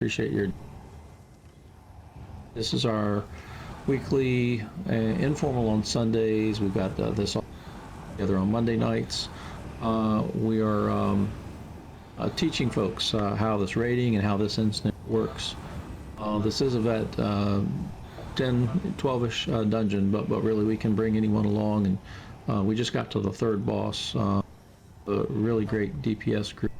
Appreciate your. This is our weekly informal on Sundays. We've got this all together on Monday nights. We are teaching folks how this rating and how this incident works. This is a vet 10, 12-ish dungeon, but really we can bring anyone along, and we just got to the third boss, a really great DPS group,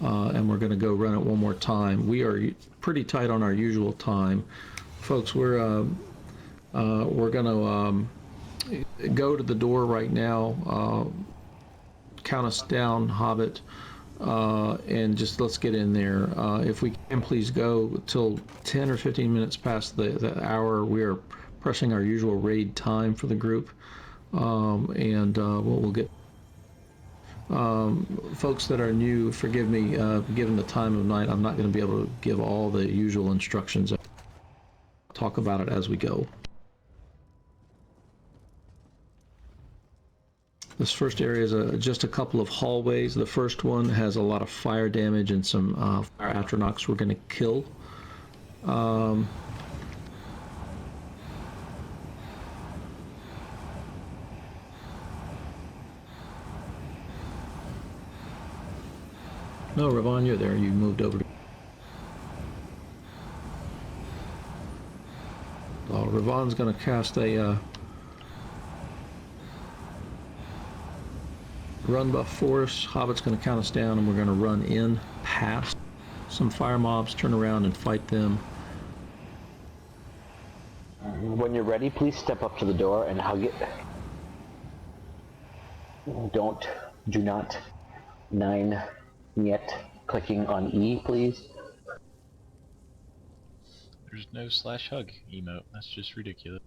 and we're going to go run it one more time. We are pretty tight on our usual time, folks. We're going to go to the door right now. Count us down, Hobbit, and just let's get in there. If we can, please go till 10 or 15 minutes past the hour. We are pressing our usual raid time for the group, and we'll get. Folks that are new, forgive me, given the time of night, I'm not going to be able to give all the usual instructions. I'll talk about it as we go. This first area is just a couple of hallways. The first one has a lot of fire damage and some fire atronachs we're going to kill. No, Ravon, you're there. You moved over to... Ravon's going to cast a run buff for us. Hobbit's going to count us down, and we're going to run in past some fire mobs, turn around and fight them. When you're ready, please step up to the door and hug it. Do not 9 yet clicking on E, please. There's no /hug emote. That's just ridiculous.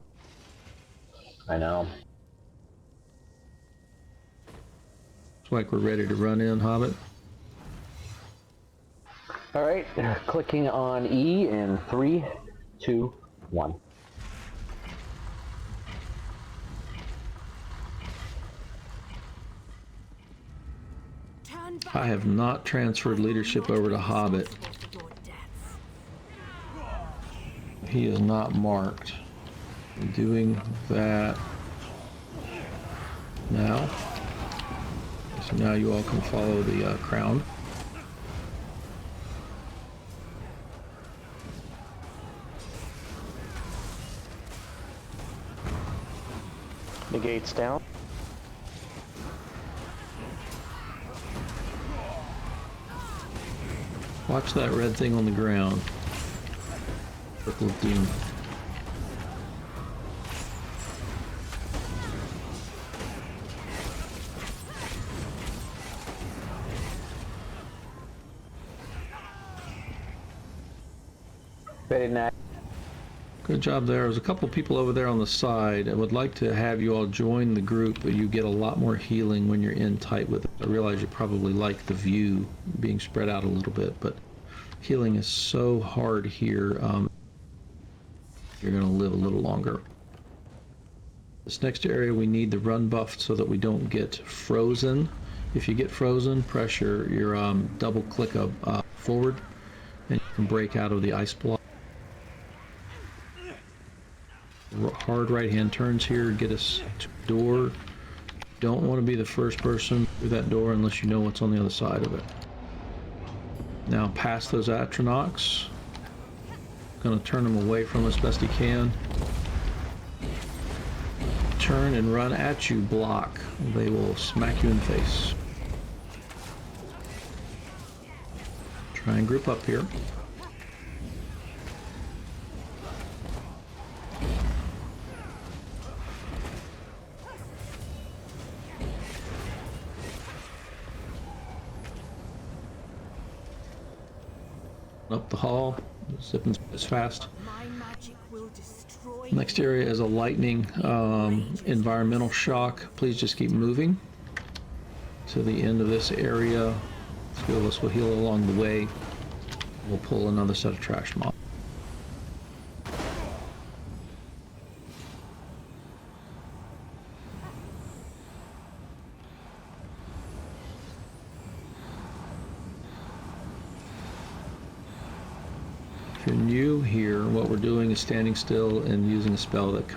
I know. Looks like we're ready to run in, Hobbit. Alright, clicking on E in 3, 2, 1. I have not transferred leadership over to Hobbit. He is not marked. I'm doing that now. So now you all can follow the crown. The gate's down. Watch that red thing on the ground. Circle of Doom. Very nice. Good job there. There's a couple people over there on the side. I would like to have you all join the group, but you get a lot more healing when you're in tight with it. I realize you probably like the view being spread out a little bit, but healing is so hard here. You're going to live a little longer. This next area, we need the run buff so that we don't get frozen. If you get frozen, press your double click forward, and you can break out of the ice block. Hard right hand turns here, get us to the door. Don't want to be the first person through that door unless you know what's on the other side of it. Now past those atronachs. Gonna turn them away from us best he can. Turn and run at you, block. They will smack you in the face. Try and group up here. Up the hall, zipping as fast. Next area is a lightning environmental shock. Please just keep moving to the end of this area. A few of us will heal along the way. We'll pull another set of trash mobs. you're new here, what we're doing is standing still and using a spell that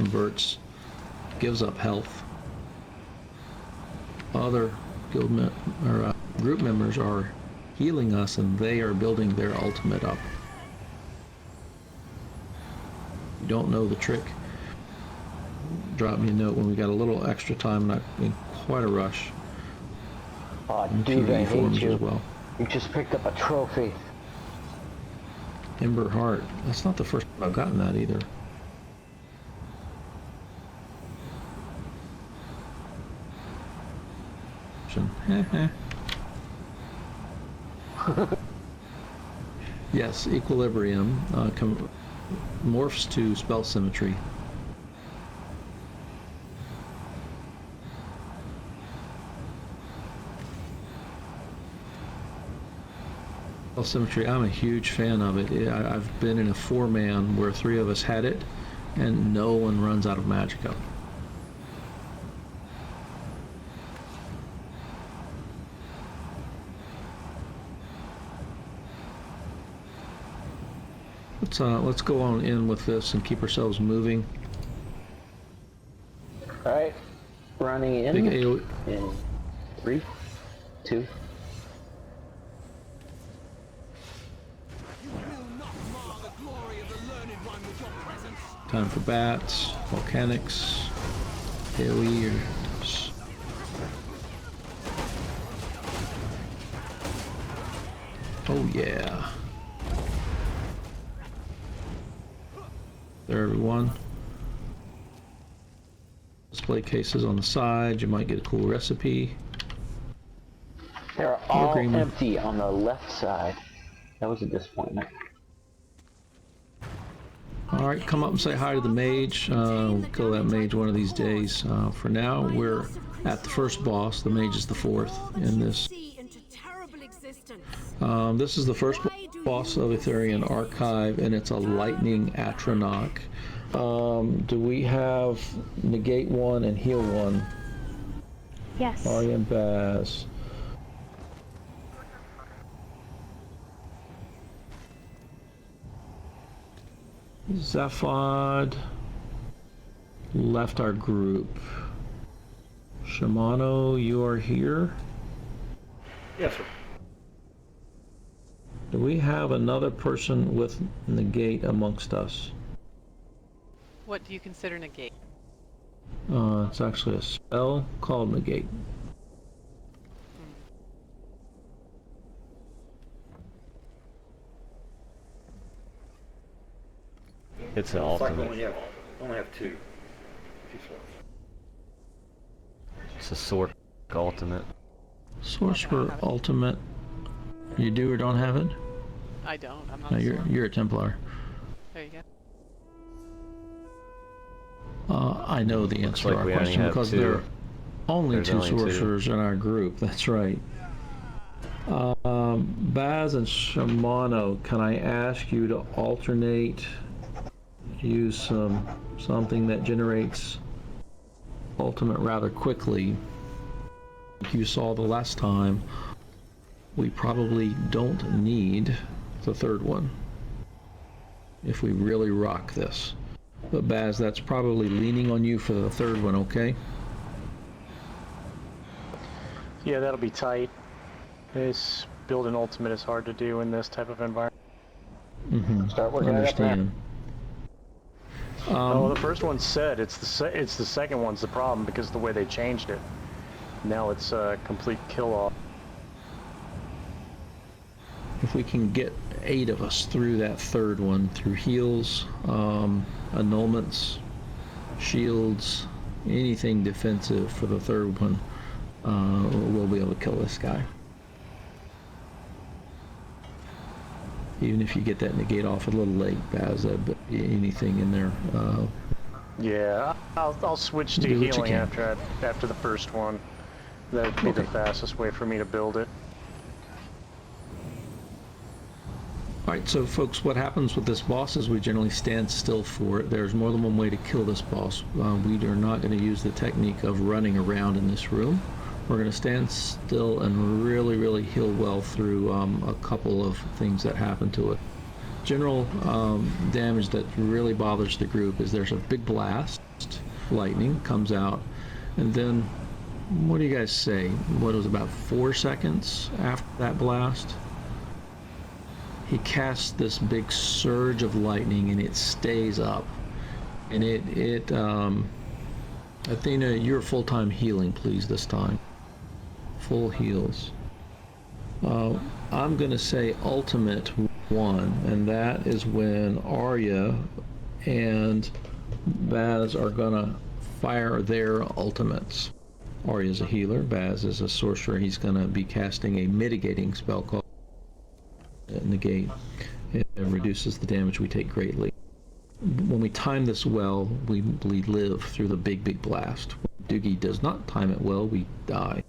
gives up health. Other group members are healing us, and they are building their ultimate up. You don't know the trick? Drop me a note when we got a little extra time, not in quite a rush. Oh, And dude, I PvE forums hate you. as well. You just picked up a trophy. Ember Heart. That's not the first time I've gotten that either. Yes, Equilibrium morphs to Spell Symmetry. Spell Symmetry, I'm a huge fan of it. I've been in a 4-man where 3 of us had it, and no one runs out of Magicka. Let's go on in with this and keep ourselves moving. All right, running in. Big AoE. In 3, 2. Time for bats, volcanics, AoE. Oh yeah. There, everyone. Display cases on the side. You might get a cool recipe. They're all agreement. empty on the left side. That was a disappointment. All right, come up and say hi to the mage. We'll kill that mage one of these days. For now, we're at the first boss. The mage is the 4th in this. This is the first boss of Etherian Archive, and it's a lightning Atronach. Do we have negate 1 and heal 1? Yes. Arya and Baz. Zephod left our group. Shimano, you are here? Yes, sir. Do we have another person with negate amongst us? What do you consider negate? It's actually a spell called negate. It's an Looks like ultimate. only have two. Two swords. It's a sword ultimate. Sorcerer ultimate. You do or don't have it? I don't. I'm not. No, a you're sword. you're a Templar. There you go. I know the answer like to our we only question have because two. there are only There's two only two. sorcerers in our group. That's right. Baz and Shimano, can I ask you to alternate? Use something that generates ultimate rather quickly. You saw the last time. We probably don't need the 3rd one if we really rock this. But Baz, that's probably leaning on you for the 3rd one, okay? Yeah, that'll be tight. This building ultimate is hard to do in this type of environment. Mm-hmm. Start working it up now. Understand. Oh, the first one said it's the second one's the problem because of the way they changed it. Now it's a complete kill-off. If we can get 8 of us through that 3rd one, through heals, annulments, shields, anything defensive for the 3rd one, we'll be able to kill this guy. Even if you get that negate off a little late, Baz, anything in there. Yeah, I'll switch to Do what you healing can. after the first one. That'd be the Okay. fastest way for me to build it. Alright, so folks, what happens with this boss is we generally stand still for it. There's more than one way to kill this boss. We are not going to use the technique of running around in this room. We're going to stand still and really, really heal well through a couple of things that happen to it. general damage that really bothers the group is there's a big blast, lightning comes out, and then what do you guys say? What was about 4 seconds after that blast? He casts this big surge of lightning, and it stays up. And Athena, you're full-time healing, please, this time. Full heals. I'm gonna say ultimate 1, and that is when Arya and Baz are gonna fire their ultimates. Arya's a healer, Baz is a sorcerer. He's gonna be casting a mitigating spell called Negate. It reduces the damage we take greatly. When we time this well, we live through the big blast. When Doogie does not time it well, we die.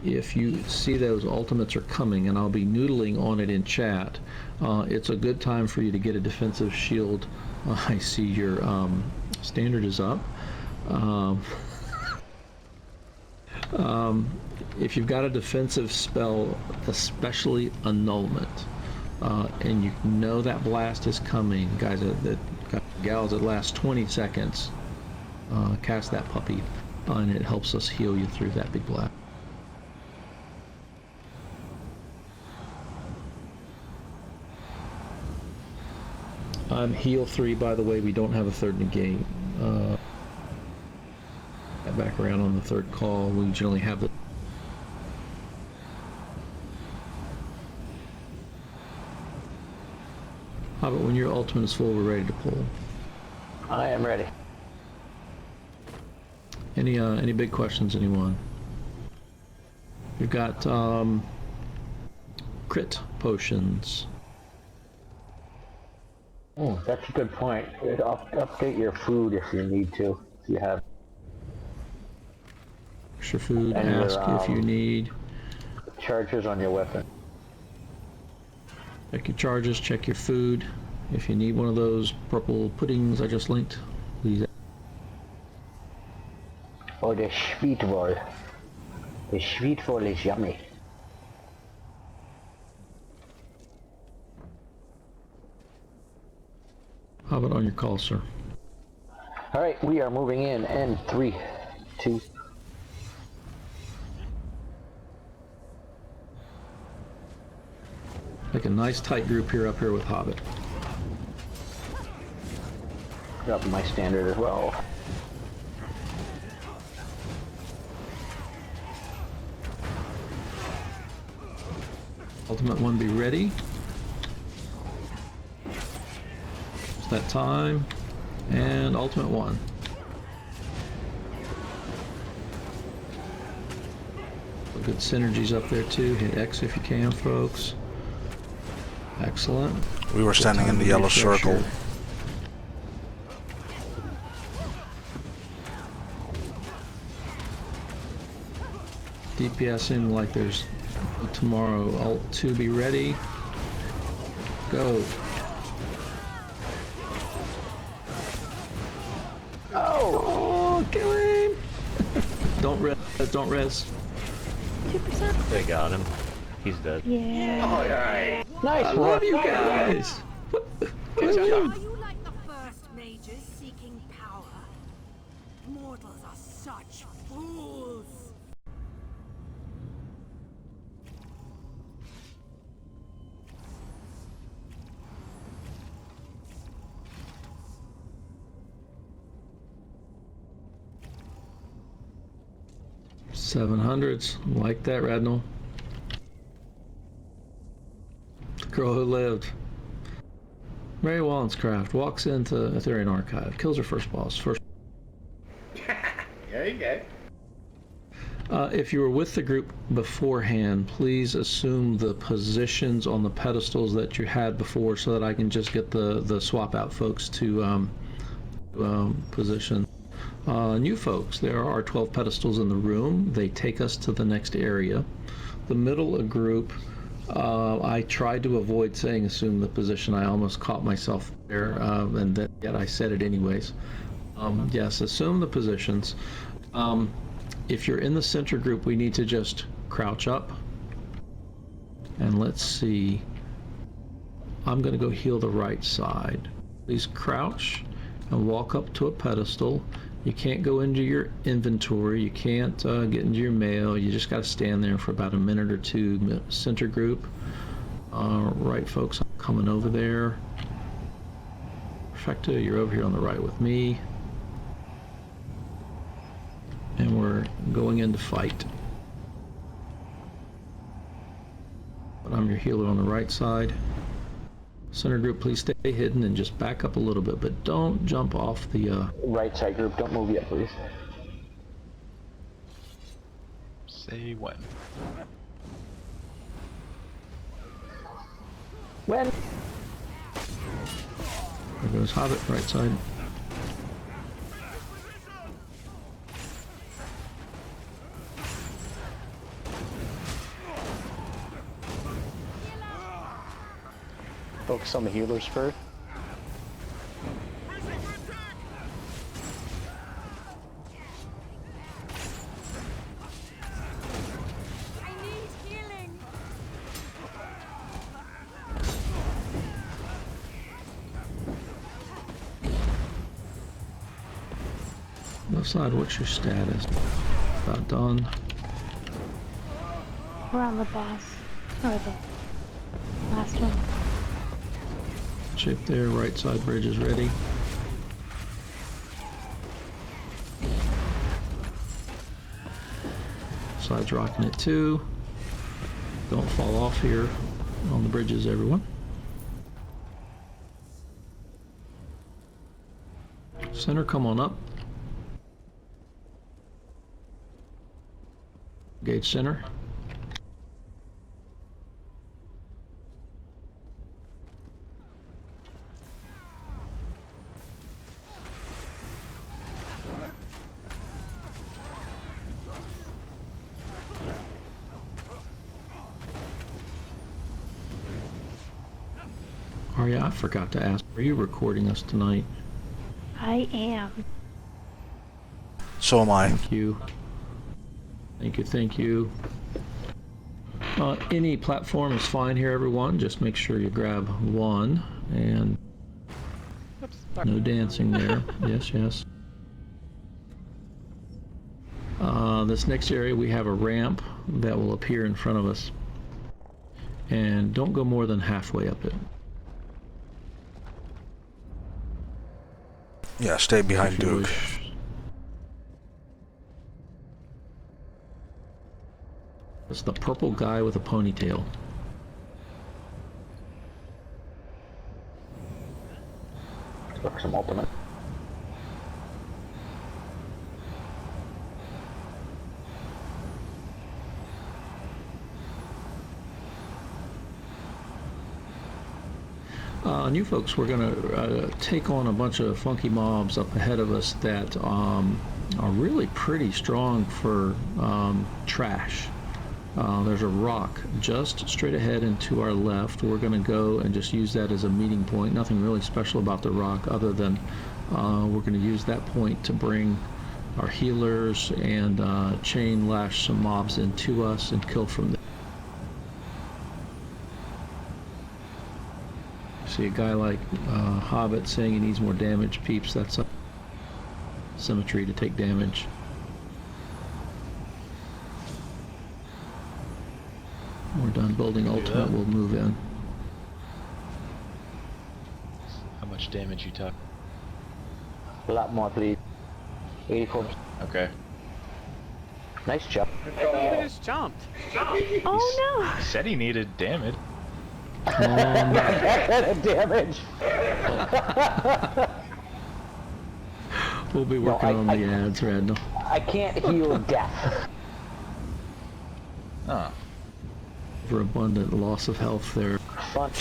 If you see those ultimates are coming, and I'll be noodling on it in chat, it's a good time for you to get a defensive shield. I see your standard is up. If you've got a defensive spell, especially annulment, and you know that blast is coming, guys, gals, it lasts 20 seconds, cast that puppy, and it helps us heal you through that big blast. I'm heal 3, by the way. We don't have a third negate. Back around on the third call. We generally have the How about when your ultimate is full, we're ready to pull? I am ready. Any big questions, anyone? You've got crit potions. Oh, that's a good point. Update your food if you need to, if you have. Extra food, And ask your, if you need. Charges on your weapon. Check your charges, check your food. If you need one of those purple puddings I just linked, please. Or the Schweetwohl. The Schweetwohl is yummy. How about on your call, sir? Alright, we are moving in 3, 2. Like a nice tight group here up here with Hobbit. Drop my standard as well. Ultimate 1 be ready. It's that time. And ultimate 1. Good synergies up there too. Hit X if you can, folks. Excellent. We were standing in the yellow circle. DPSing like there's tomorrow. Alt 2 be ready. Go. Oh, kill him! Don't res. Don't res. 2%. They got him. He's dead. Yeah. Alright. Nice I work. love you guys. Good job. Are you like the first mages seeking power? Mortals are such fools. $700s. Like that, Radnell. The girl who lived. Mary Wallenscraft walks into Ethereum Archive, kills her first boss. There you go. If you were with the group beforehand, please assume the positions on the pedestals that you had before so that I can just get the swap out folks to position. New folks, there are 12 pedestals in the room. They take us to the next area. The middle group, I tried to avoid saying assume the position. I almost caught myself there, and yet I said it anyways. Yes, assume the positions. If you're in the center group, we need to just crouch up. And let's see. I'm going to go heal the right side. Please crouch and walk up to a pedestal. You can't go into your inventory. You can't get into your mail. You just got to stand there for about a minute or two. Center group. Right, folks, I'm coming over there. Perfecto, you're over here on the right with me. And we're going into fight. But I'm your healer on the right side. Center group, please stay hidden and just back up a little bit, but don't jump off the... Right side group, don't move yet, please. Say when. When? There goes Hobbit, right side. Focus on the healers first. I need healing. Left side, what's your status? About done. We're on the boss. Or the last one. Shape there, right side bridge is ready. Side's rocking it too. Don't fall off here on the bridges, everyone. Center, come on up. Gauge center. Arya, I forgot to ask, are you recording us tonight? I am. So am I. Thank you. Thank you, thank you. Any platform is fine here, everyone. Just make sure you grab one, and no dancing there. Yes, yes. This next area, we have a ramp that will appear in front of us. And don't go more than halfway up it. Yeah, stay behind If you Duke. wish. It's the purple guy with a ponytail. Let's look for some ultimate. And you folks, we're going to take on a bunch of funky mobs up ahead of us that are really pretty strong for trash. There's a rock just straight ahead and to our left. We're going to go and just use that as a meeting point. Nothing really special about the rock other than we're going to use that point to bring our healers and chain lash some mobs into us and kill from there. See a guy like Hobbit saying he needs more damage. Peeps, that's a symmetry to take damage. We're done building ultimate, we'll move in. How much damage you took? A lot more, please. 84. Okay. Nice job. He just jumped. Oh He said he needed damage. Damage. We'll be working on the ads, Randall. I can't heal death. Oh. Overabundant loss of health there. Fun.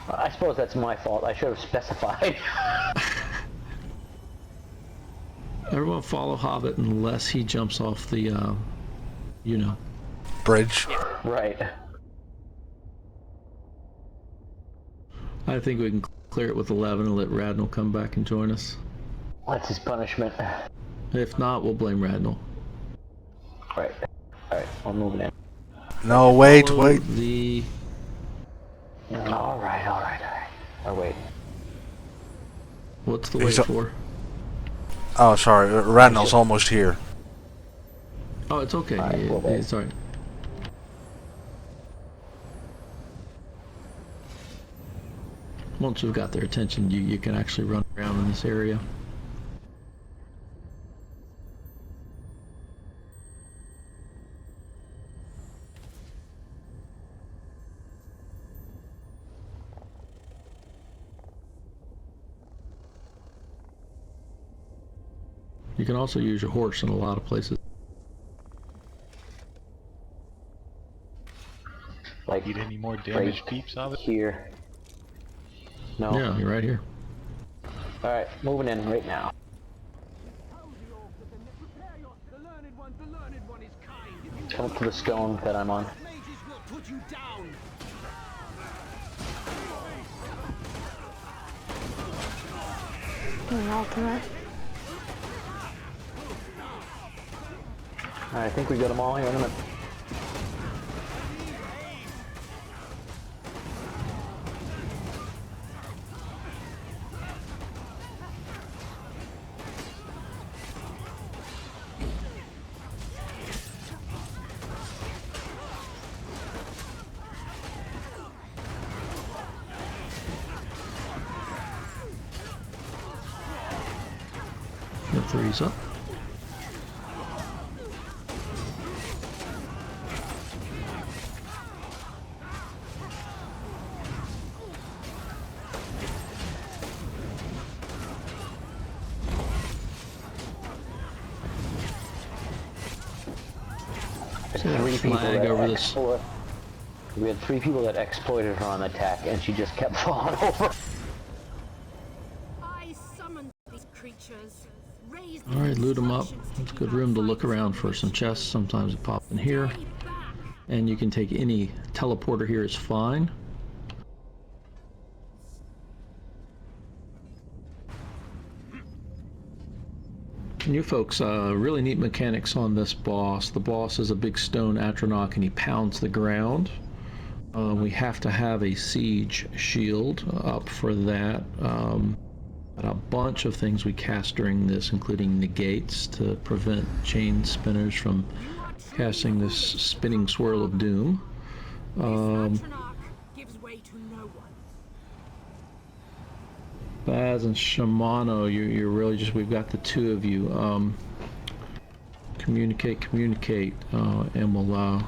I suppose that's my fault. I should have specified. Everyone follow Hobbit unless he jumps off the, you know. Bridge. Right. I think we can clear it with 11 and let Radnell come back and join us. That's his punishment. If not, we'll blame Radnell. Alright. Alright, I'm moving in. No, wait, Follow wait. the Alright. Oh, wait. what's the He's wait a- for? Oh, sorry. Radnell's almost here. Oh, it's okay. All right, we'll wait. It's all right. Once we've got their attention, you can actually run around in this area. You can also use your horse in a lot of places. Like, Need any more damage right peeps of it? here. No? Yeah, you're right here. Alright, moving in right now. Come up to the stone that I'm on. An ultimate. Alright, I think we got them all here in a minute. The three's up. Three people Flag that over this. We had 3 people that exploited her on the attack, and she just kept falling over. I summoned these creatures. Raised All right, loot them up. instructions to It's a keep good our room to look fighters around for some chests. Sometimes it pops in here. Stay back. And you can take any teleporter here is fine. And you folks, really neat mechanics on this boss. The boss is a big stone Atronach and he pounds the ground. We have to have a siege shield up for that. A bunch of things we cast during this, including negates to prevent chain spinners from casting this spinning swirl of doom. This Atronach gives way to no one. Baz and Shimano, you're really just, we've got the two of you. Communicate, and we'll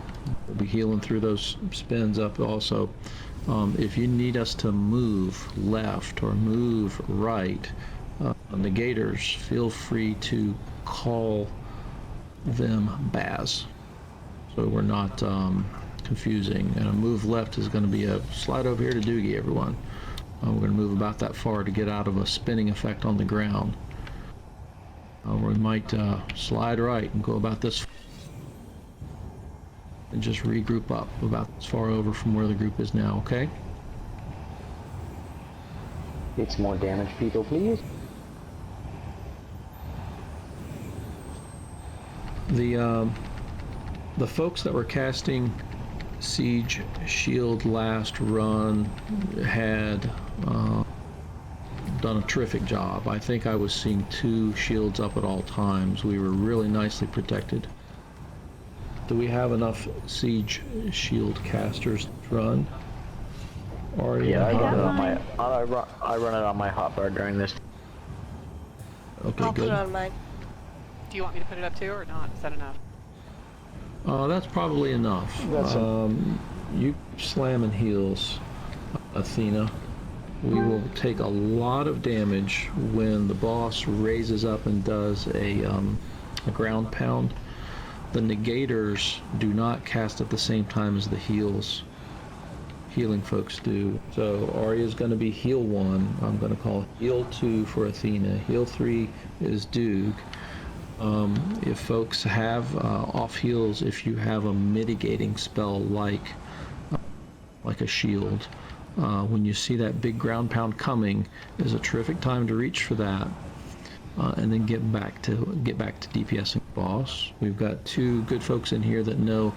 be healing through those spins up also. If you need us to move left or move right, negators, feel free to call them Baz, so we're not confusing. And a move left is going to be a slide over here to Doogie, everyone. We're going to move about that far to get out of a spinning effect on the ground. We might slide right and go about this and just regroup up about as far over from where the group is now, okay? Need some more damage, people, please. The folks that were casting Siege Shield last run had done a terrific job. I think I was seeing 2 shields up at all times. We were really nicely protected. Do we have enough Siege Shield casters to run? Or Yeah, I got run it on mine. I run it on my hotbar during this. Okay, I'll put good. it on mine. Do you want me to put it up too, or not? Is that enough? That's probably enough. That's You slamming heals, Athena. We will take a lot of damage when the boss raises up and does a ground pound. The negators do not cast at the same time as the healing folks do. So Arya's going to be heal 1. I'm going to call heal 2 for Athena. Heal 3 is Doog. If folks have off heals, if you have a mitigating spell like a shield, when you see that big ground pound coming, is a terrific time to reach for that. and then get back to DPSing boss. We've got two good folks in here that know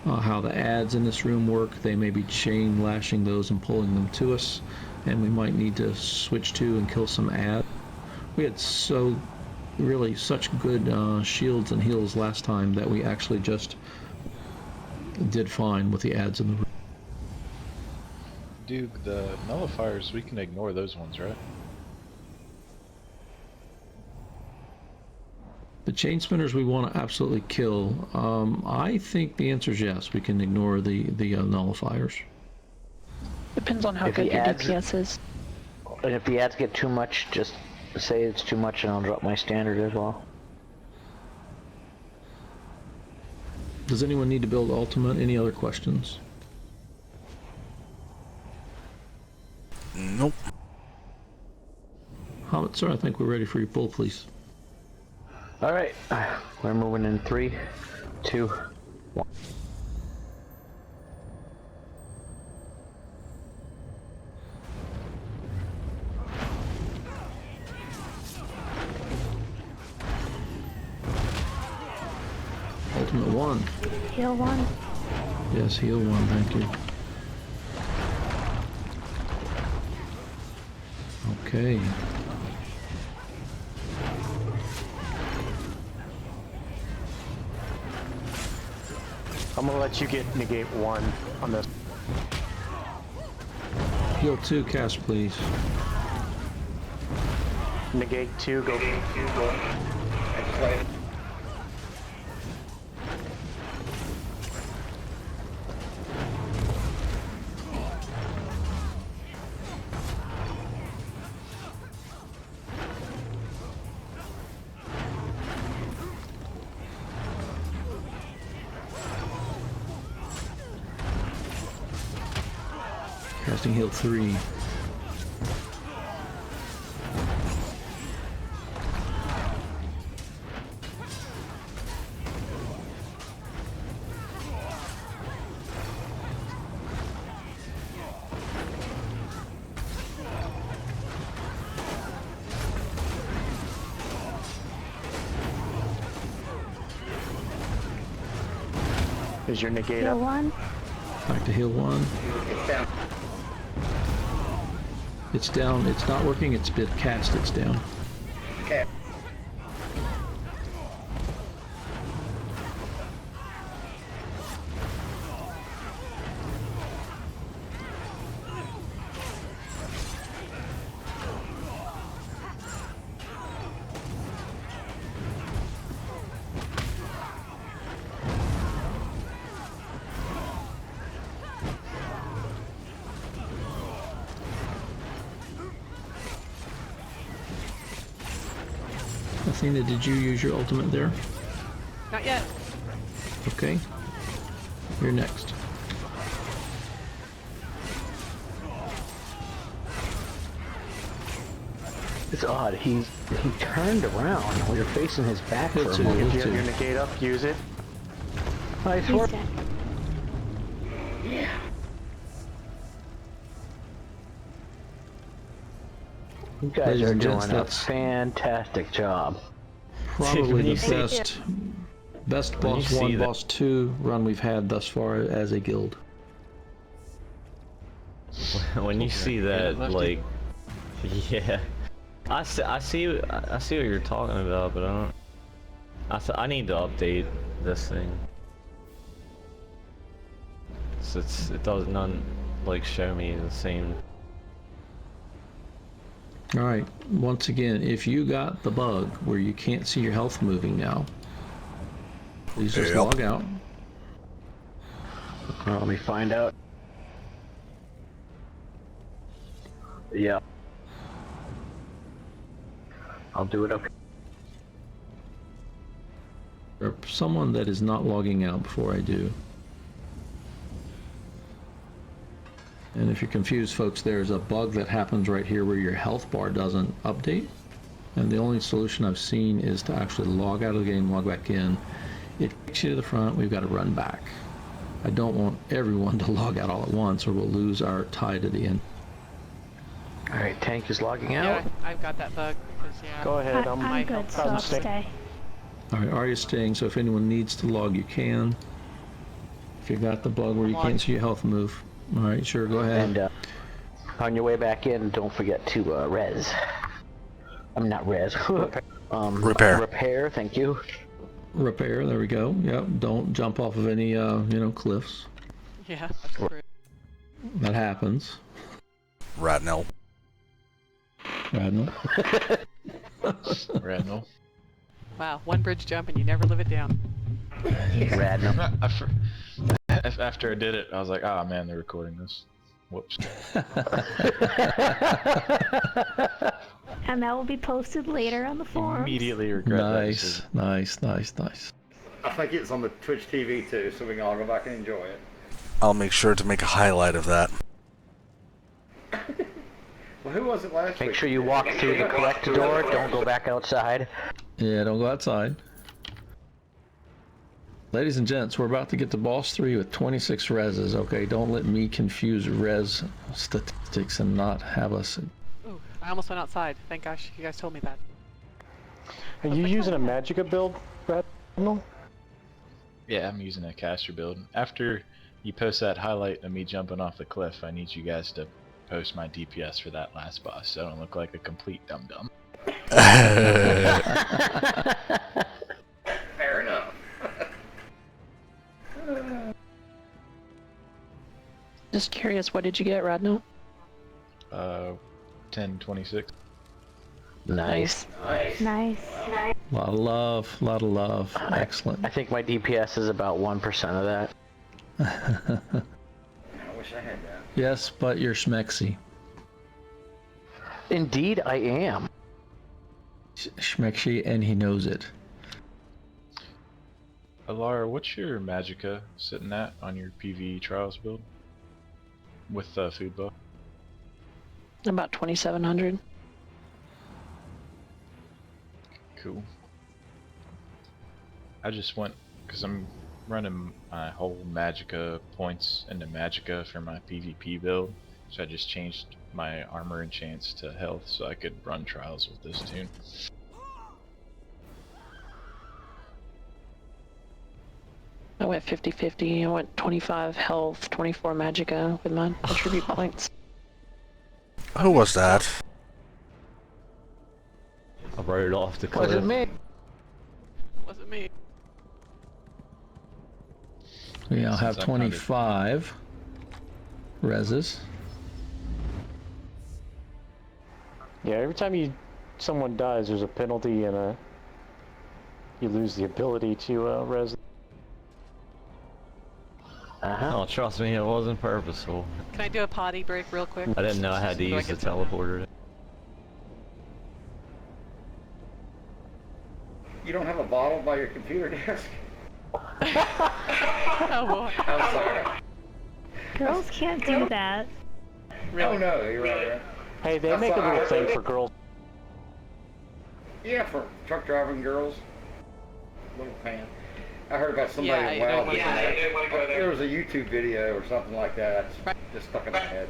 how the ads in this room work. They may be chain lashing those and pulling them to us, and we might need to switch to and kill some ads. We had really such good shields and heals last time that we actually just did fine with the ads in the room. Dude, the nullifiers, we can ignore those ones, right? The chain spinners we want to absolutely kill. I think the answer is yes. We can ignore the nullifiers. Depends on how If good he your adds- DPS is. And if the ads get too much, just say it's too much and I'll drop my standard as well. Does anyone need to build ultimate? Any other questions? Nope. Howitzer, I think we're ready for your pull, please. Alright, we're moving in 3, 2, 1. Ultimate 1. Heal 1. Yes, heal 1, thank you. Okay. I'm gonna let you get negate 1 on this. Heal 2, cast, please. Negate 2, go. Casting heal 3. Is your negate Heal up? 1. Back to heal 1. It's down. It's not working. It's been cast. It's down. Okay. Athena, did you use your ultimate there? Not yet. Okay. You're next. It's odd, he turned around while you're facing his back for Hit a 2, moment. If hit you have 2. your negate up, use it. Nice He's work. dead. You guys Ladies are and doing gents, a that's- fantastic job. Probably When the you see- best When boss you see 1, that- boss 2 run we've had thus far as a guild. When you see that, Lefty. like, yeah, I see what you're talking about, but I don't. I need to update this thing. So it does not like show me the same. All right. Once again, if you got the bug where you can't see your health moving now, please just Yep. log out. Well, let me find out. Yeah. I'll do it, okay. Or someone that is not logging out before I do. And if you're confused, folks, there's a bug that happens right here where your health bar doesn't update. And the only solution I've seen is to actually log out of the game, log back in. It takes you to the front, we've got to run back. I don't want everyone to log out all at once or we'll lose our tie to the end. Alright, tank is logging Yeah, out. I've got that bug. 'Cause, yeah, Go ahead. I'm good, so I'll stay. All right, Arya's staying, so if anyone needs to log, you can. If you got the bug where you can't see your health move. All right, sure, go ahead. And on your way back in, don't forget to res. I'm not res. Repair. Repair, thank you. Repair, there we go. Yep, don't jump off of any, cliffs. Yeah, that's true. That happens. Ratnell. Radnell. Randall. Wow, one bridge jump and you never live it down. Random. After I did it, I was like, oh man, they're recording this. Whoops. And that will be posted later on the forums. Immediately regret that Nice, decision. nice. I think it's on the Twitch TV too, so we can all go back and enjoy it. I'll make sure to make a highlight of that. Well, who was it last week? Make sure you walk through the correct door, don't go back outside. Yeah, don't go outside. Ladies and gents, we're about to get to boss 3 with 26 reses, okay? Don't let me confuse res statistics and not have us... Ooh, I almost went outside. Thank gosh you guys told me that. Are you using a Magicka build, Ratnell? Yeah, I'm using a caster build. After you post that highlight of me jumping off the cliff, I need you guys to post my DPS for that last boss so I don't look like a complete dum-dum. Fair enough. Just curious, what did you get, Radno? 1026. Nice. Nice. Lot of love. Excellent. I think my DPS is about 1% of that. I wish I had that. Yes, but you're schmexy. Indeed, I am. Schmexy, and he knows it. Alara, what's your Magicka sitting at on your PvE Trials build? With the food buff? About 2,700. Cool. I just went, because I'm running my whole Magicka points into Magicka for my PvP build, so I just changed my armor enchants to health so I could run trials with this tune. I went 50-50. I went 25 health, 24 Magicka with my attribute points. Who was that? I rode off the cliff. Was it me? Wasn't me. We now have Since I found it. 25 reses. Yeah, every time someone dies, there's a penalty and you lose the ability to res. Oh, trust me, it wasn't purposeful. Can I do a potty break real quick? I didn't know I had to So I use the can sit down? teleporter. You don't have a bottle by your computer desk? Oh boy. I'm sorry. Girls can't do that. Oh no, you're right. Hey, they That's make a all little right. thing for girls. Yeah, for truck driving girls. Little pan. I heard about somebody Yeah, in you don't Wild wanna doing go that. there. There was a YouTube video or something like that. Right. Just stuck in my head.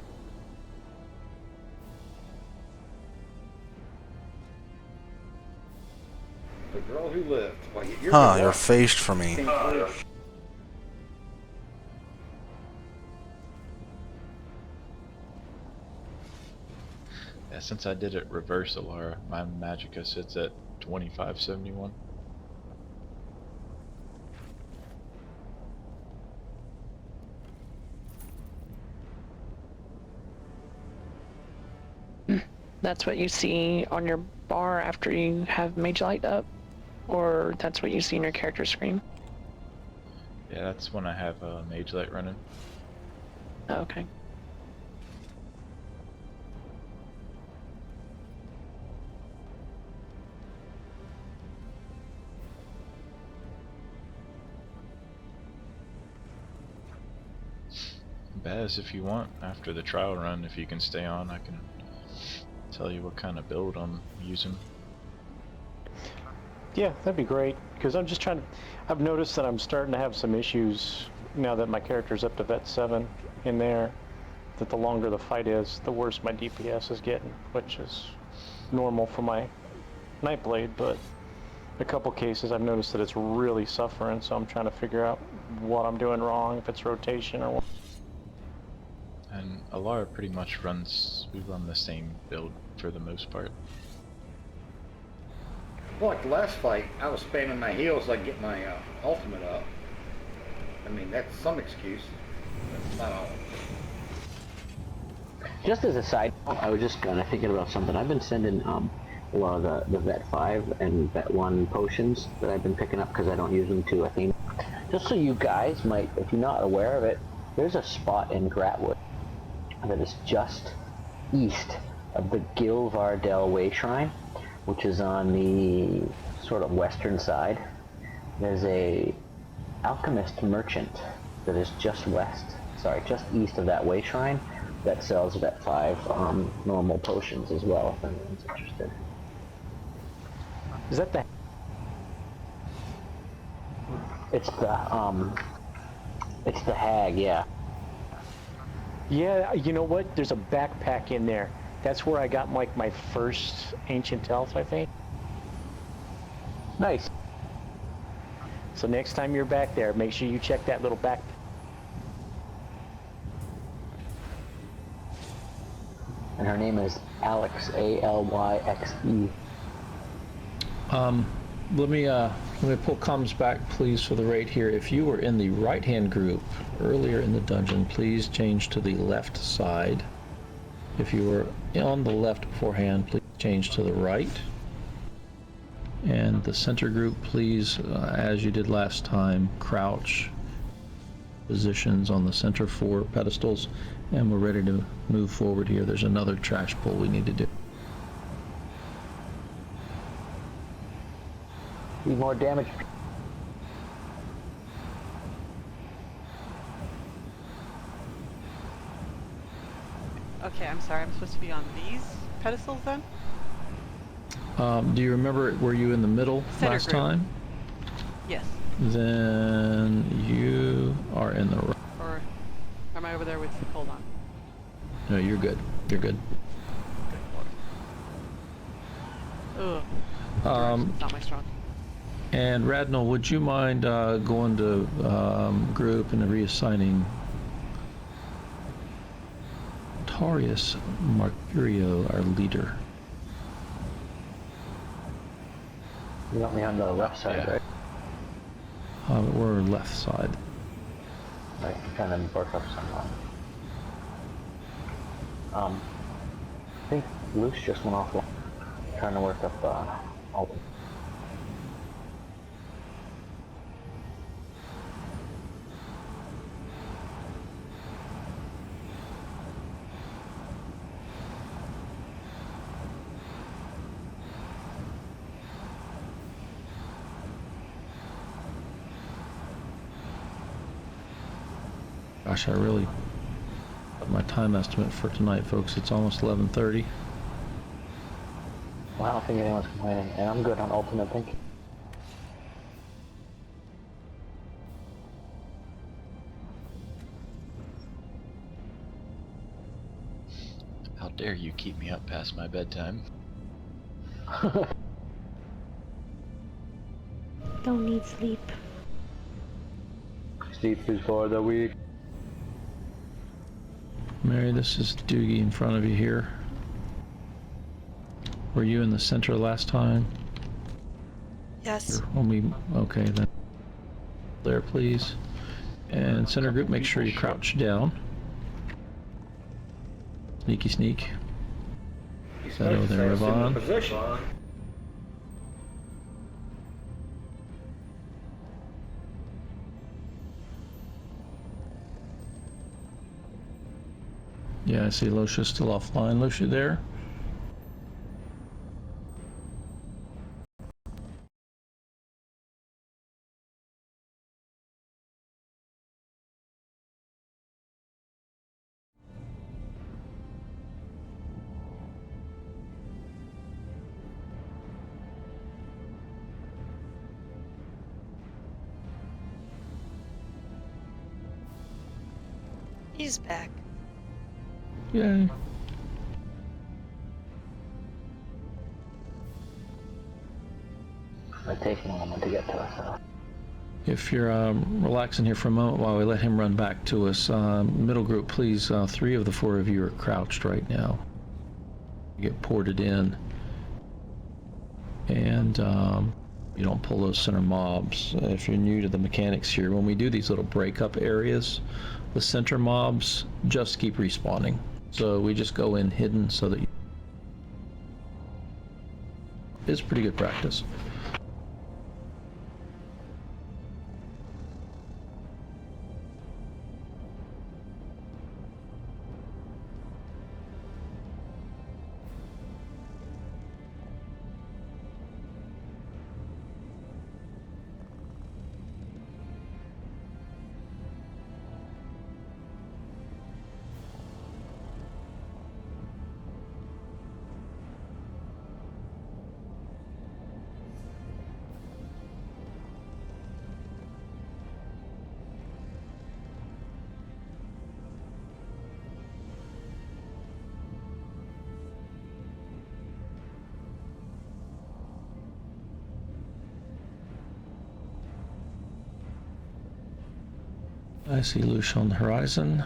The girl who lived. Well, you're Huh, the you're one. phased for me. Yeah, since I did it reverse, Alara, my Magicka sits at 2571. That's what you see on your bar after you have Mage Light up? Or that's what you see in your character screen? Yeah, that's when I have Mage Light running. Oh, okay. Baz, if you want, after the trial run, if you can stay on, I can tell you what kind of build I'm using. Yeah, that'd be great. Because I'm just trying to... I've noticed that I'm starting to have some issues now that my character's up to Vet 7 in there. that the longer the fight is, the worse my DPS is getting, which is normal for my Nightblade, but a couple cases I've noticed that it's really suffering, so I'm trying to figure out what I'm doing wrong, if it's rotation or what. And Alara pretty much we run the same build for the most part. Well, like the last fight, I was spamming my heals like get my ultimate up. I mean, that's some excuse, but not all. Just as a side note, I was just kind of thinking about something. I've been sending a lot of the Vet 5 and Vet 1 potions that I've been picking up because I don't use them to Athena. Just so you guys might, if you're not aware of it, there's a spot in Gratwood that is just east of the Gilvardel Way Shrine, which is on the sort of western side. There's a alchemist merchant that is just east of that Way Shrine that sells Vet 5 normal potions as well, if anyone's interested. Is that the... It's the hag, yeah. Yeah, you know what? There's a backpack in there. That's where I got like my first ancient elf, I think. Nice. So next time you're back there, make sure you check that little back. And her name is Alex, Alyexe. Let me pull comms back, please, for the rate here. If you were in the right-hand group earlier in the dungeon, please change to the left side. If you were on the left beforehand, please change to the right. And the center group, please, as you did last time, crouch positions on the center 4 pedestals, and we're ready to move forward here. There's another trash pull we need to do. Need more damage. Okay, I'm sorry. I'm supposed to be on these pedestals then? Do you remember, were you in the middle Center last group. time? Yes. Then you are in the right. Or am I over there with... Hold on. No, you're good. You're good. Ugh. Direction's not my strong. And Radnell, would you mind going to group and reassigning Tarius Mercurio, our leader? You got me on the left side, right? We're left side. Right, kind of work up somehow. I think Luce just went off trying to work up Alton. Gosh, I really... my time estimate for tonight, folks. It's almost 11:30. Well, I don't think anyone's complaining, and I'm good on ultimate, thank you. How dare you keep me up past my bedtime? Don't need sleep. Sleep is for the weak. Mary, this is Doogie in front of you here. Were you in the center last time? Yes. When we... okay, then. There, please. And center group, make sure you crouch down. Sneaky sneak. Settle there, Yvonne. Yeah, I see Lucia's still offline. Lucia there? He's back. Yay. It takes a moment to get to us, though. If you're relaxing here for a moment while we let him run back to us, middle group, please, 3 of the 4 of you are crouched right now. You get ported in, and you don't pull those center mobs. If you're new to the mechanics here, when we do these little breakup areas, the center mobs just keep respawning. So we just go in hidden so that it's pretty good practice. I see Lucia on the horizon.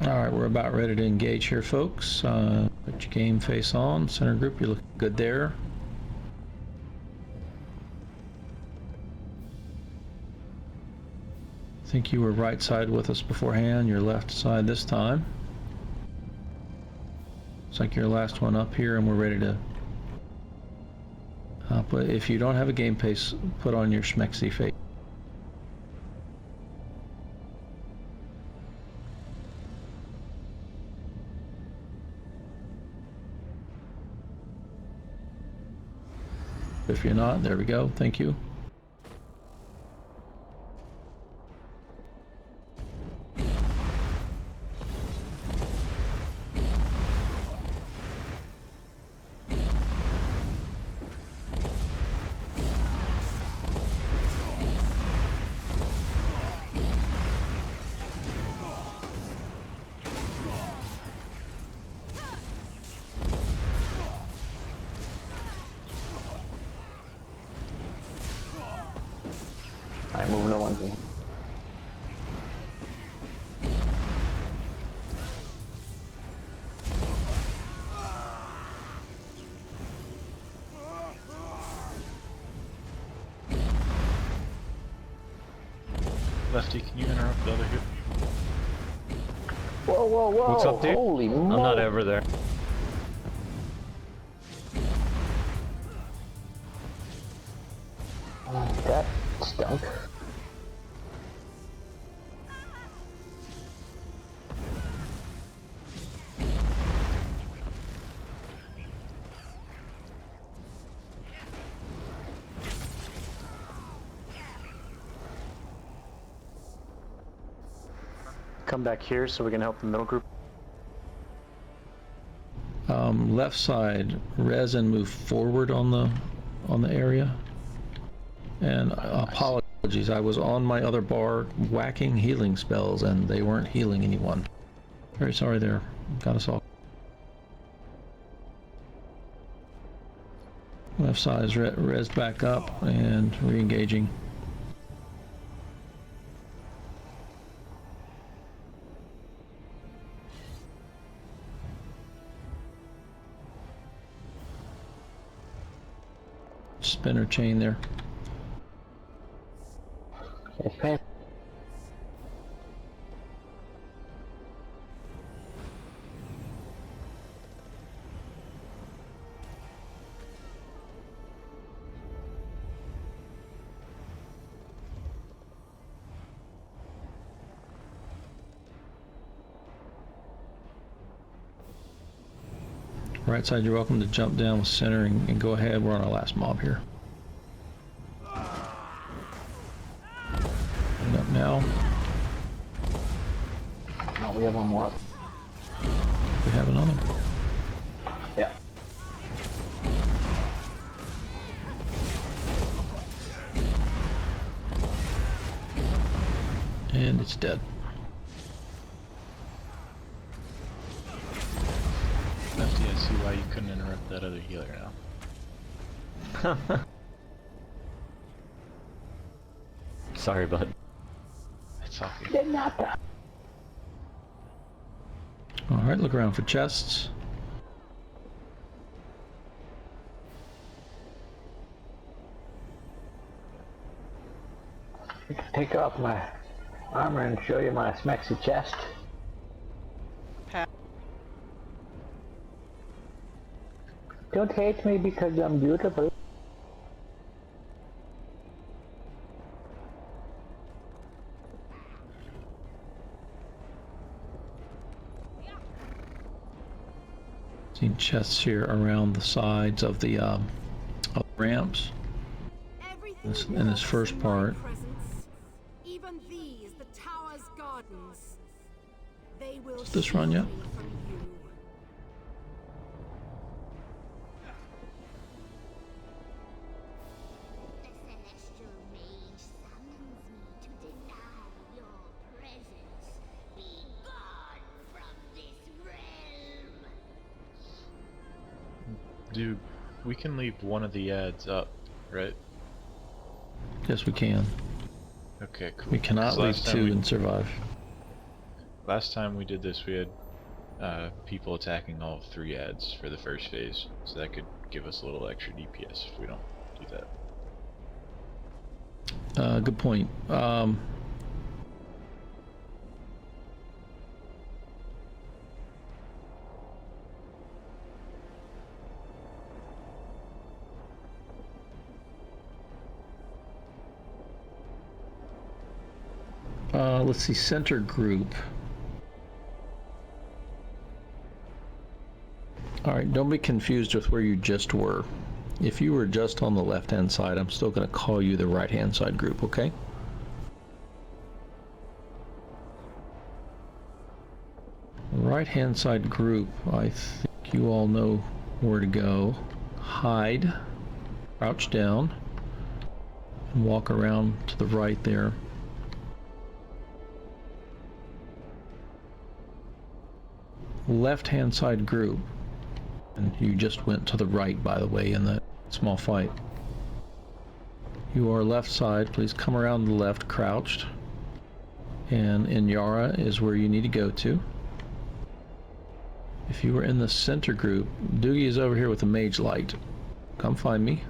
Alright, we're about ready to engage here, folks. Put your game face on. Center group, you look good there. I think you were right side with us beforehand, your left side this time. Looks like you're the last one up here, and we're ready to... but if you don't have a game face, put on your schmexy face. If you're not, there we go. Thank you. Alright, moving to 1G. Lefty, can you interrupt the other hit? Whoa, whoa, whoa! What's up, dude? Holy I'm not moly. ever there. That stunk. Come back here so we can help the middle group. Left side, res and move forward on the area. And apologies, I was on my other bar whacking healing spells and they weren't healing anyone. Very sorry there. Got us all. Left side is res back up and re-engaging. Spinner chain there. Okay. Right side, you're welcome to jump down with center and go ahead. We're on our last mob here. And up now. Oh, we have one more. We have another. Yeah. And it's dead. couldn't interrupt that other healer now. Sorry, bud. It's all good. Alright, look around for chests. Take off my armor and show you my smexy chest. Pat. Don't hate me because I'm beautiful. Seen chests here around the sides of the ramps. In this first part. Even these, the tower's gardens, they will Is this run yet? from you. The celestial mage summons me to deny your presence. Be gone from this realm. Dude, we can leave one of the ads up, right? Yes, we can. Okay, cool. We cannot 'Cause leave last time 2 we- and survive. Last time we did this, we had people attacking all 3 ads for the first phase, so that could give us a little extra DPS if we don't do that. Good point. Let's see, center group. Alright, don't be confused with where you just were. If you were just on the left-hand side, I'm still going to call you the right-hand side group, okay? Right-hand side group, I think you all know where to go. Hide, crouch down, and walk around to the right there. Left-hand side group, and you just went to the right, by the way, in the small fight. You are left side, please come around the left, crouched, and Inyara is where you need to go to. If you were in the center group, Doogie is over here with the mage light. Come find me.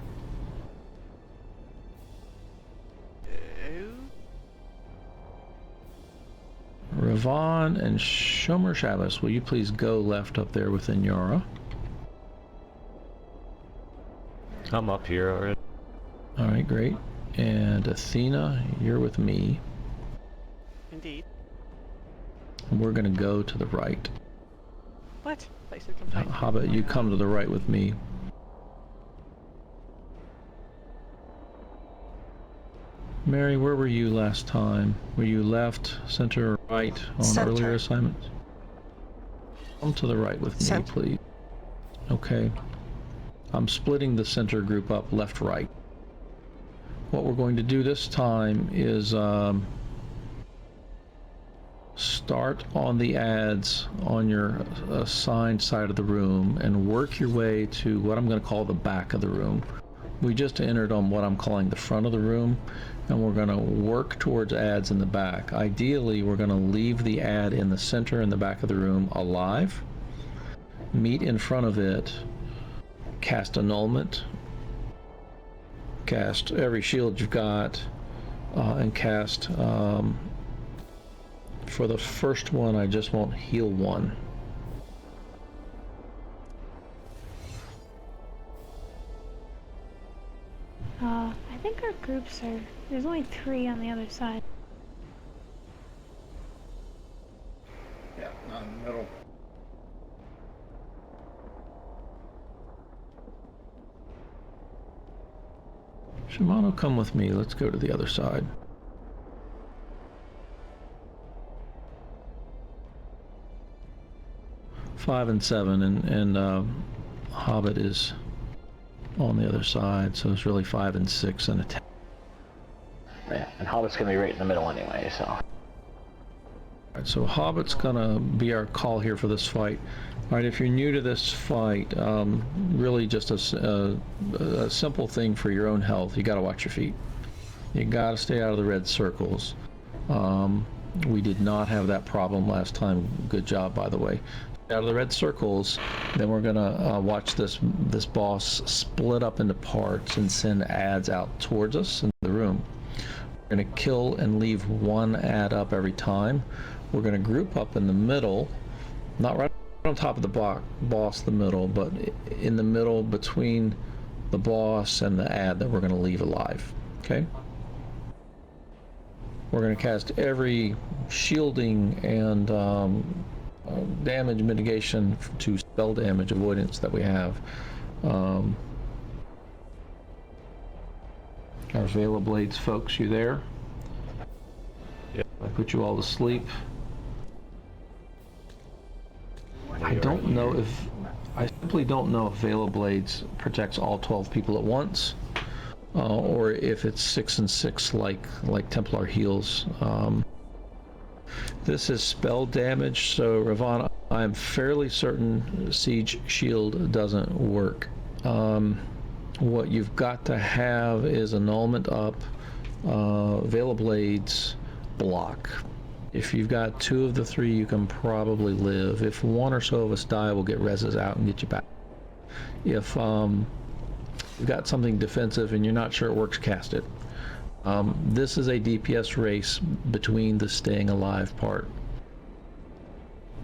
Ravon and Shomer Shabbos, will you please go left up there with Inyara? I'm up here already. Alright, great. And Athena, you're with me. Indeed. And we're gonna go to the right. What? I said come find me. Hobbit, you come to the right with me. Mary, where were you last time? Were you left, center, or right on Center. earlier assignments? Come to the right with me, Center. please. Okay. I'm splitting the center group up left, right. What we're going to do this time is start on the ads on your assigned side of the room and work your way to what I'm going to call the back of the room. We just entered on what I'm calling the front of the room, and we're going to work towards ads in the back. Ideally, we're going to leave the ad in the center in the back of the room alive, meet in front of it, cast annulment, cast every shield you've got, and cast, for the first one, I just won't heal 1. I think our groups are, there's only 3 on the other side. Yeah, not in the middle. Shimano, come with me. Let's go to the other side. Five and 7, and Hobbit is on the other side, so it's really 5 and 6 and a 10. Yeah, and Hobbit's gonna be right in the middle anyway, so. Alright, so Hobbit's gonna be our call here for this fight. Alright, if you're new to this fight, really just a simple thing for your own health. You gotta watch your feet. You gotta stay out of the red circles. We did not have that problem last time. Good job, by the way. Out of the red circles, then we're gonna watch this boss split up into parts and send ads out towards us in the room. We're gonna kill and leave one ad up every time. We're gonna group up in the middle, not right on top of the boss, the middle, but in the middle between the boss and the ad that we're gonna leave alive. Okay? We're going to cast every shielding and damage mitigation to spell damage avoidance that we have. Our Veil of Blades folks, you there? Yep. I put you all to sleep. I simply don't know if Veil of Blades protects all 12 people at once. Or if it's 6 and 6 like Templar heals. This is spell damage, so Ravana, I'm fairly certain Siege Shield doesn't work. What you've got to have is annulment up, Veil of Blades, block. If you've got 2 of the 3, you can probably live. If 1 or so of us die, we'll get reses out and get you back. If you've got something defensive and you're not sure it works, cast it. This is a DPS race between the staying alive part.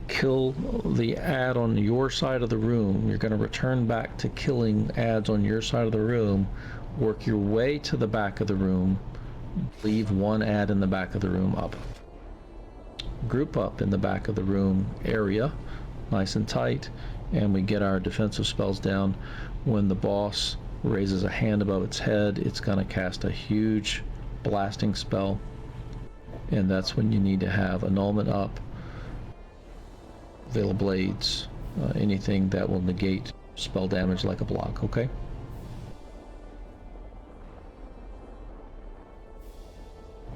Kill the ad on your side of the room. You're going to return back to killing ads on your side of the room. Work your way to the back of the room. Leave 1 ad in the back of the room up. Group up in the back of the room area, nice and tight, and we get our defensive spells down. When the boss raises a hand above its head, it's going to cast a huge blasting spell, and that's when you need to have annulment up, Veil of Blades, anything that will negate spell damage like a block, okay?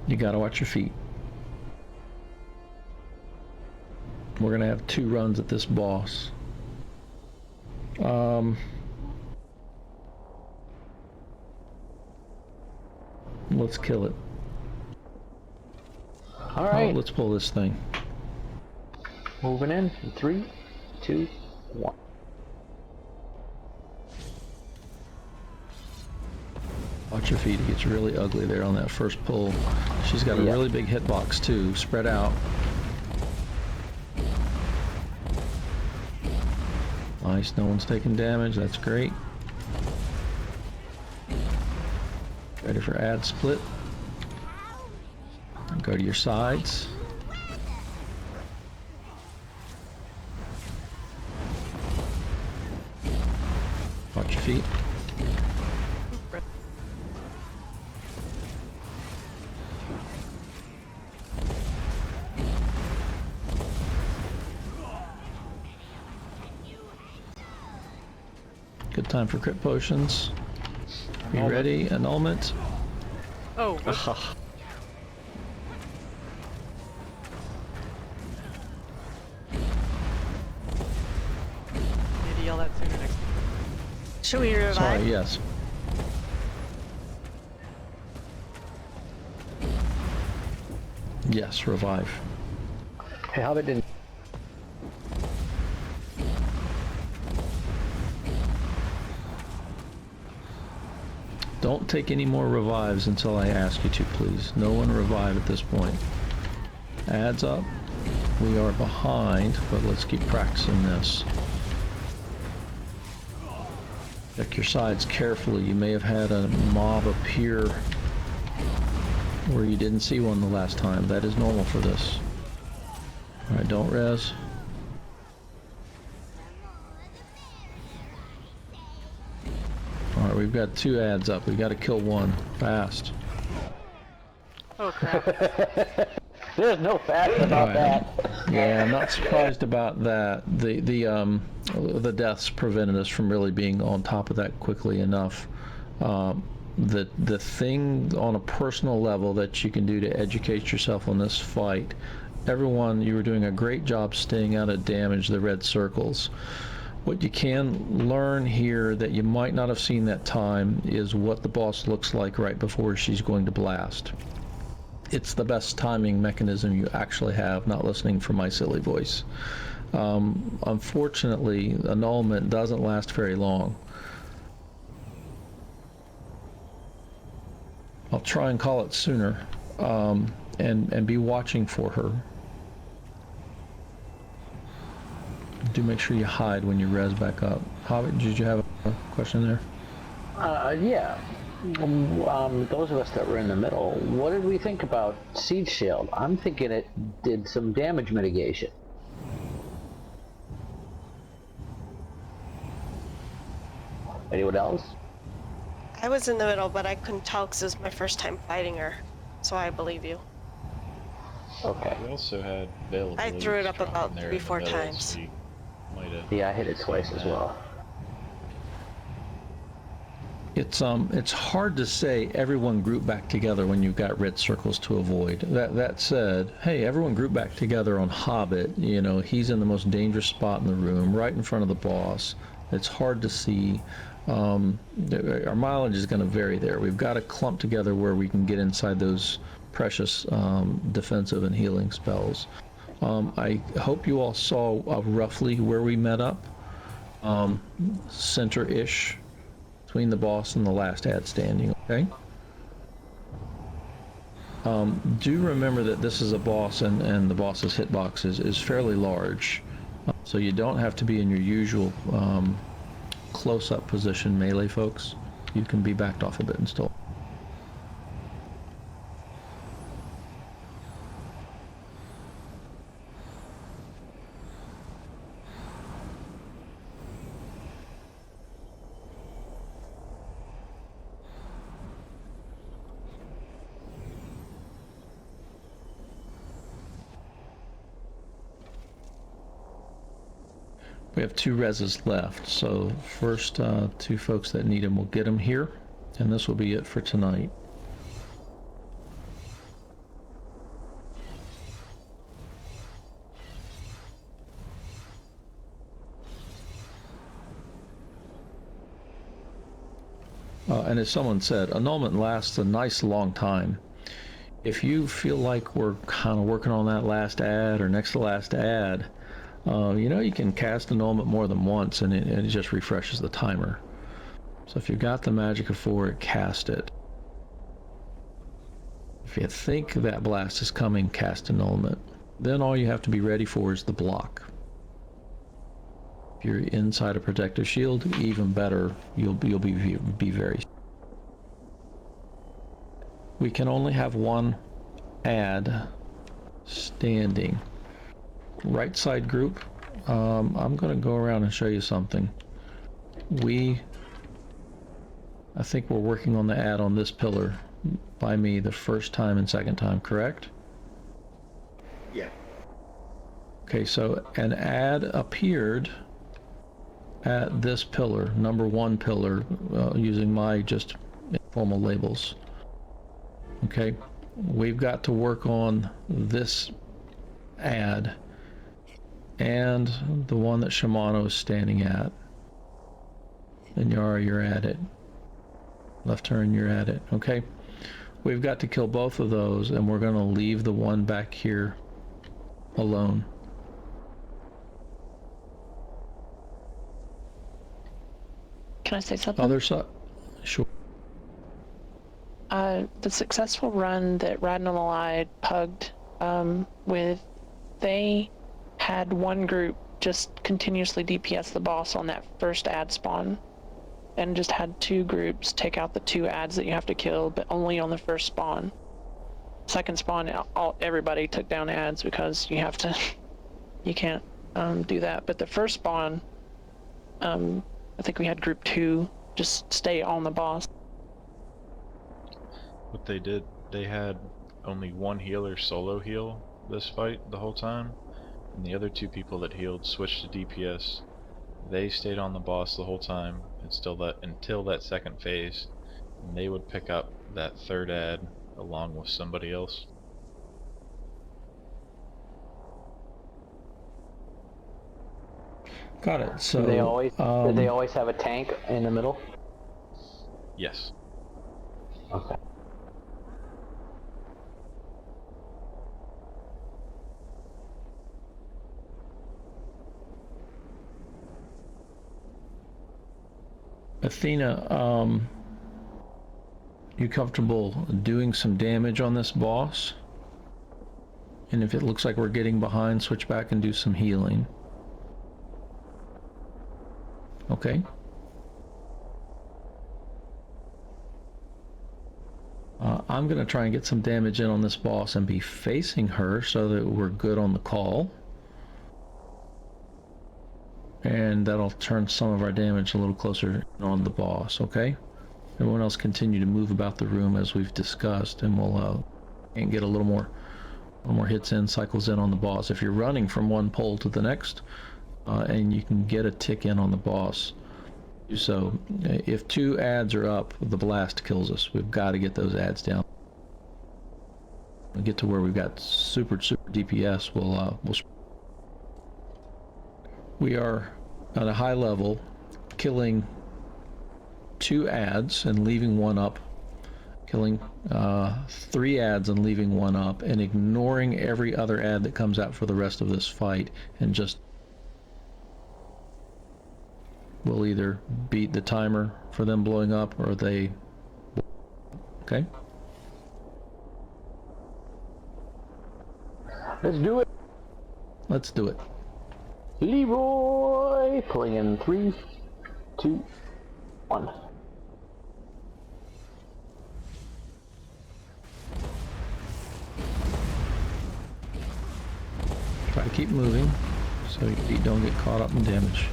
You gotta watch your feet. We're gonna have 2 runs at this boss. Let's kill it. All right. Let's pull this thing. Moving in 3, 2, 1. Watch your feet. It gets really ugly there on that first pull. She's got a really big hitbox too. Spread out. Nice. No one's taking damage. That's great. Ready for ad split. Go to your sides. Watch your feet. Good time for crit potions. Be ready, annulment. Oh. Need to yell that sooner next time. Should we revive? Sorry, yes. Yes, revive. Hey, Hobbit didn't. Don't take any more revives until I ask you to, please. No one revive at this point. Adds up. We are behind, but let's keep practicing this. Check your sides carefully. You may have had a mob appear where you didn't see one the last time. That is normal for this. Alright, don't res. Alright, we've got 2 ads up. We gotta kill 1. Fast. Oh crap. There's no fast about that. Yeah, I'm not surprised about that. The deaths prevented us from really being on top of that quickly enough. The thing on a personal level that you can do to educate yourself on this fight everyone, you were doing a great job staying out of damage, the red circles. What you can learn here that you might not have seen that time is what the boss looks like right before she's going to blast. It's the best timing mechanism you actually have, not listening for my silly voice. Unfortunately, annulment doesn't last very long. I'll try and call it sooner, and be watching for her. Do make sure you hide when you res back up. Hobbit, did you have a question there? Yeah. Those of us that were in the middle, what did we think about Siege Shield? I'm thinking it did some damage mitigation. Anyone else? I was in the middle, but I couldn't tell because it was my first time fighting her. So I believe you. Okay. We also had availability. I threw it up strong about there 3 in the 4 middle, times. so you might have Yeah, I hit it twice as well. It's hard to say everyone group back together when you've got red circles to avoid. That said, hey, everyone group back together on Hobbit. You know, he's in the most dangerous spot in the room, right in front of the boss. It's hard to see. Our mileage is going to vary there. We've got to clump together where we can get inside those precious defensive and healing spells. I hope you all saw roughly where we met up, center-ish, between the boss and the last ad standing, okay? Do remember that this is a boss, and the boss's hitbox is fairly large, so you don't have to be in your usual close-up position melee, folks. You can be backed off a bit and still. We have 2 reses left, so first 2 folks that need them will get them here, and this will be it for tonight. And as someone said, annulment lasts a nice long time. If you feel like we're kind of working on that last ad or next to last ad, you know, you can cast annulment more than once, and it just refreshes the timer. So if you've got the Magicka for it, cast it. If you think that blast is coming, cast annulment. Then all you have to be ready for is the block. If you're inside a protective shield, even better. You'll be very. We can only have one ad standing. Right side group, I'm going to go around and show you something. I think we're working on the ad on this pillar by me the first time and second time, correct? Yeah. Okay, so an ad appeared at this pillar, number 1 pillar, using my just informal labels. Okay, we've got to work on this ad and the one that Shimano is standing at. And Yara, you're at it. Left turn, you're at it. Okay, we've got to kill both of those, and we're going to leave the one back here alone. Can I say something? Other side, sure. The successful run that Radnal Allied pugged with, they had one group just continuously DPS the boss on that first ad spawn, and just had 2 groups take out the 2 ads that you have to kill, but only on the first spawn. Second spawn, everybody took down ads because you have to, you can't do that. But the first spawn, I think we had group 2 just stay on the boss. What they did, they had only one healer solo heal this fight the whole time, and the other 2 people that healed switched to DPS. They stayed on the boss the whole time until that second phase, and they would pick up that third ad along with somebody else. Got it. So do they always have a tank in the middle? Yes. Okay. Athena, you comfortable doing some damage on this boss? And if it looks like we're getting behind, switch back and do some healing. Okay. I'm going to try and get some damage in on this boss and be facing her so that we're good on the call. And that'll turn some of our damage a little closer on the boss, okay? Everyone else continue to move about the room as we've discussed, and we'll and get a little more hits in, cycles in on the boss. If you're running from one pole to the next, and you can get a tick in on the boss, do so. If 2 ads are up, the blast kills us. We've got to get those ads down. We get to where we've got super DPS. We are at a high level, killing 2 ads and leaving 1 up, killing 3 ads and leaving 1 up, and ignoring every other ad that comes out for the rest of this fight, and just we'll either beat the timer for them blowing up or they... Okay? Let's do it. Let's do it. Leroy, pulling in 3, 2, 1. Try to keep moving so your feet don't get caught up in damage.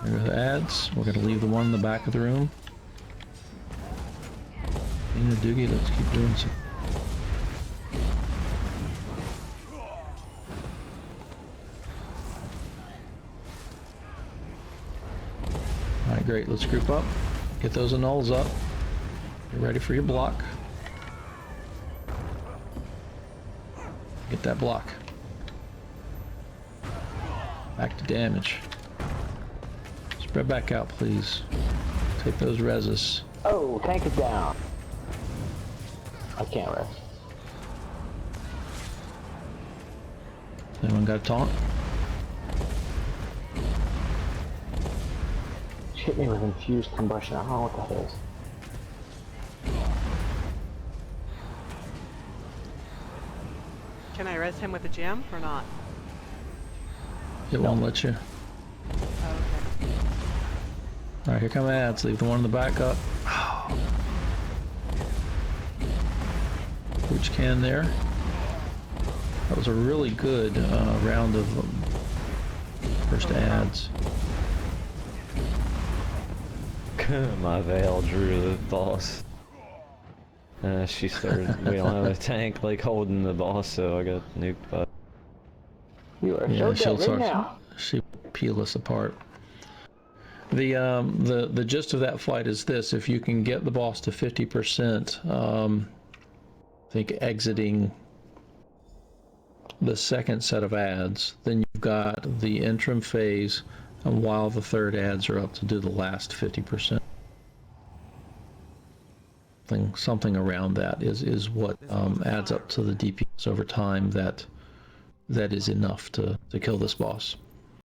There are the ads. We're going to leave the one in the back of the room. In the doogie, let's keep doing some. Alright, great. Let's group up. Get those annuls up. Get ready for your block. Get that block. Back to damage. Spread back out, please. Take those reses. Oh, tank is down. I can't rest. Anyone got a taunt? Hit me with infused combustion. I don't know what that is. Can I res him with a gem or not? It won't let you. Oh, okay. Alright, here come ads. Leave the one in the back up. Which can there? That was a really good round of first ads. My Veil drew the boss. She started. We don't have a tank like holding the boss, so I got nuked by. You are Yeah, so dead right now. She'll peel us apart. The gist of that fight is this: if you can get the boss to 50%, I think exiting the second set of ads, then you've got the interim phase, and while the third ads are up to do the last 50%. Something around that is what adds up to the DPS over time that is enough to kill this boss.